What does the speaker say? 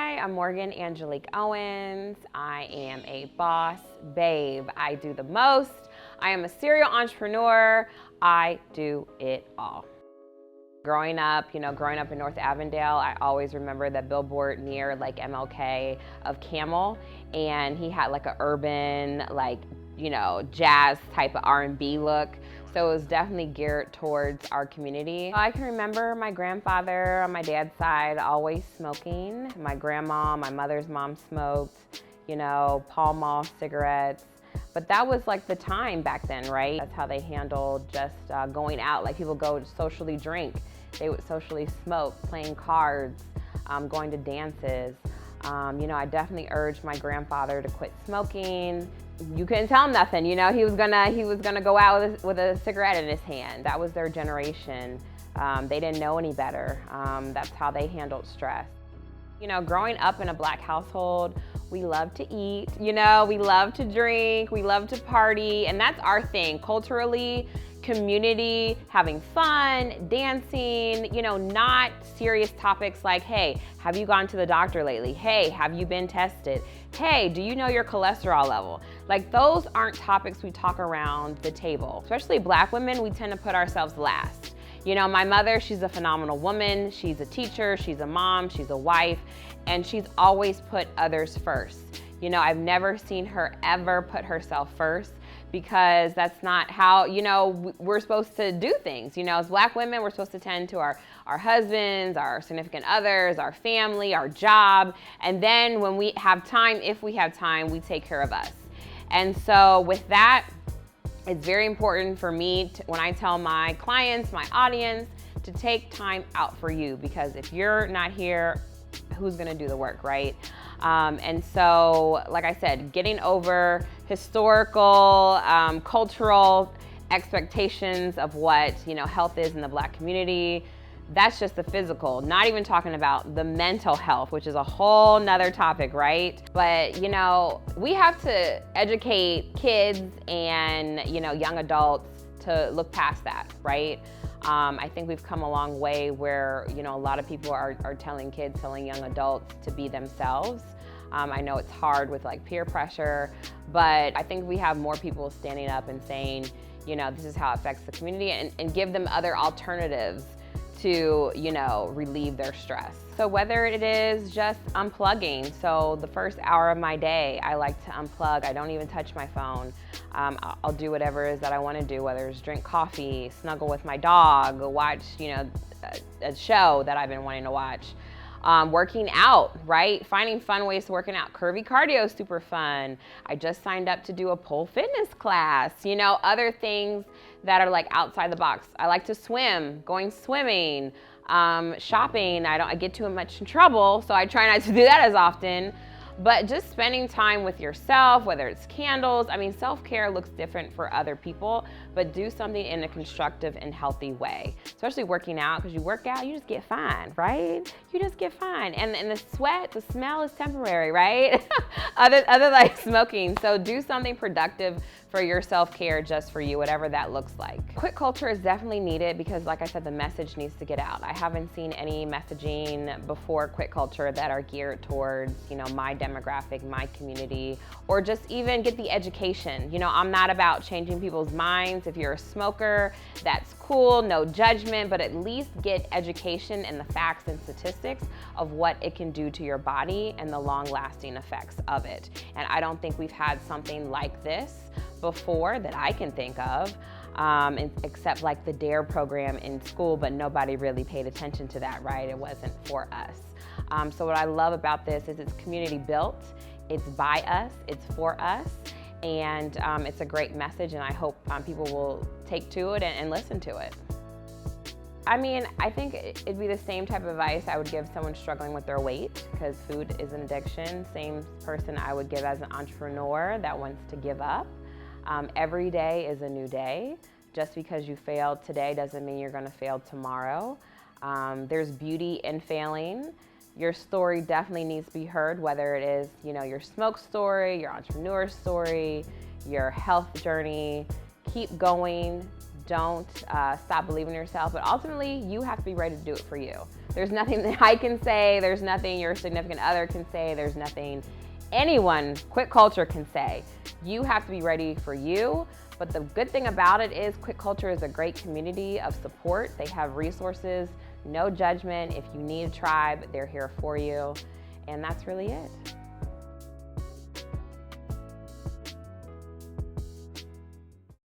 Hi, I'm Morgan Owens. I am a boss babe. I do the most. I am a serial entrepreneur. I do it all. Growing up in North Avondale, I always remember that billboard near like MLK of Camel, and he had like an urban, jazz type of R&B look. So it was definitely geared towards our community. I can remember my grandfather on my dad's side always smoking. My grandma, my mother's mom smoked, Pall Mall cigarettes. But that was like the time back then, right? That's how they handled just going out. Like people go to socially drink. They would socially smoke, playing cards, going to dances. I definitely urged my grandfather to quit smoking. You couldn't tell him nothing, he was gonna go out with a cigarette in his hand. That was their generation. They didn't know any better. That's how they handled stress. Growing up in a Black household, we love to eat, we love to drink, we love to party, and that's our thing. Culturally, community, having fun, dancing, not serious topics like, hey, have you gone to the doctor lately? Hey, have you been tested? Hey, do you know your cholesterol level? Like, those aren't topics we talk around the table. Especially Black women, we tend to put ourselves last. My mother, she's a phenomenal woman. She's a teacher, she's a mom, she's a wife, and she's always put others first. I've never seen her ever put herself first, because that's not how, we're supposed to do things. As Black women, we're supposed to tend to our husbands, our significant others, our family, our job, and then when we have time, if we have time, we take care of us. And so with that, it's very important for me when I tell my clients, my audience, to take time out for you, because if you're not here, who's gonna do the work, right? And so, like I said, getting over historical, cultural expectations of what, health is in the Black community. That's just the physical, not even talking about the mental health, which is a whole nother topic, right? But, we have to educate kids and, young adults to look past that, right? I think we've come a long way where, a lot of people are telling kids, telling young adults to be themselves. I know it's hard with like peer pressure, but I think we have more people standing up and saying, this is how it affects the community, and give them other alternatives to, relieve their stress. So whether it is just unplugging, so the first hour of my day, I like to unplug. I don't even touch my phone. I'll do whatever it is that I want to do, whether it's drink coffee, snuggle with my dog, watch, a show that I've been wanting to watch. Working out, right? Finding fun ways to working out. Curvy cardio is super fun. I just signed up to do a pole fitness class, other things that are like outside the box. I like to swim, going swimming, shopping. I get too much in trouble, so I try not to do that as often. But just spending time with yourself, whether it's candles. Self-care looks different for other people, but do something in a constructive and healthy way. Especially working out, because you work out, you just get fine, right? You just get fine. And the sweat, the smell is temporary, right? other like smoking. So do something productive for your self-care, just for you, whatever that looks like. Quit culture is definitely needed because, like I said, the message needs to get out. I haven't seen any messaging before quit culture that are geared towards, my demographic, my community, or just even get the education. I'm not about changing people's minds. If you're a smoker, that's cool, no judgment, but at least get education and the facts and statistics of what it can do to your body and the long-lasting effects of it. And I don't think we've had something like this before that I can think of, except like the DARE program in school, but nobody really paid attention to that, right? It wasn't for us. So what I love about this is it's community built, it's by us, it's for us, and it's a great message, and I hope people will take to it and listen to it. I think it'd be the same type of advice I would give someone struggling with their weight, because food is an addiction. Same person I would give as an entrepreneur that wants to give up. Every day is a new day. Just because you failed today doesn't mean you're gonna fail tomorrow. There's beauty in failing. Your story definitely needs to be heard, whether it is, your smoke story, your entrepreneur story, your health journey. Keep going, Don't stop believing in yourself, but ultimately you have to be ready to do it for you. There's nothing that I can say, there's nothing your significant other can say, there's nothing anyone, Quit Culture, can say. You have to be ready for you. But the good thing about it is Quit Culture is a great community of support. They have resources, no judgment. If you need a tribe, they're here for you. And that's really it.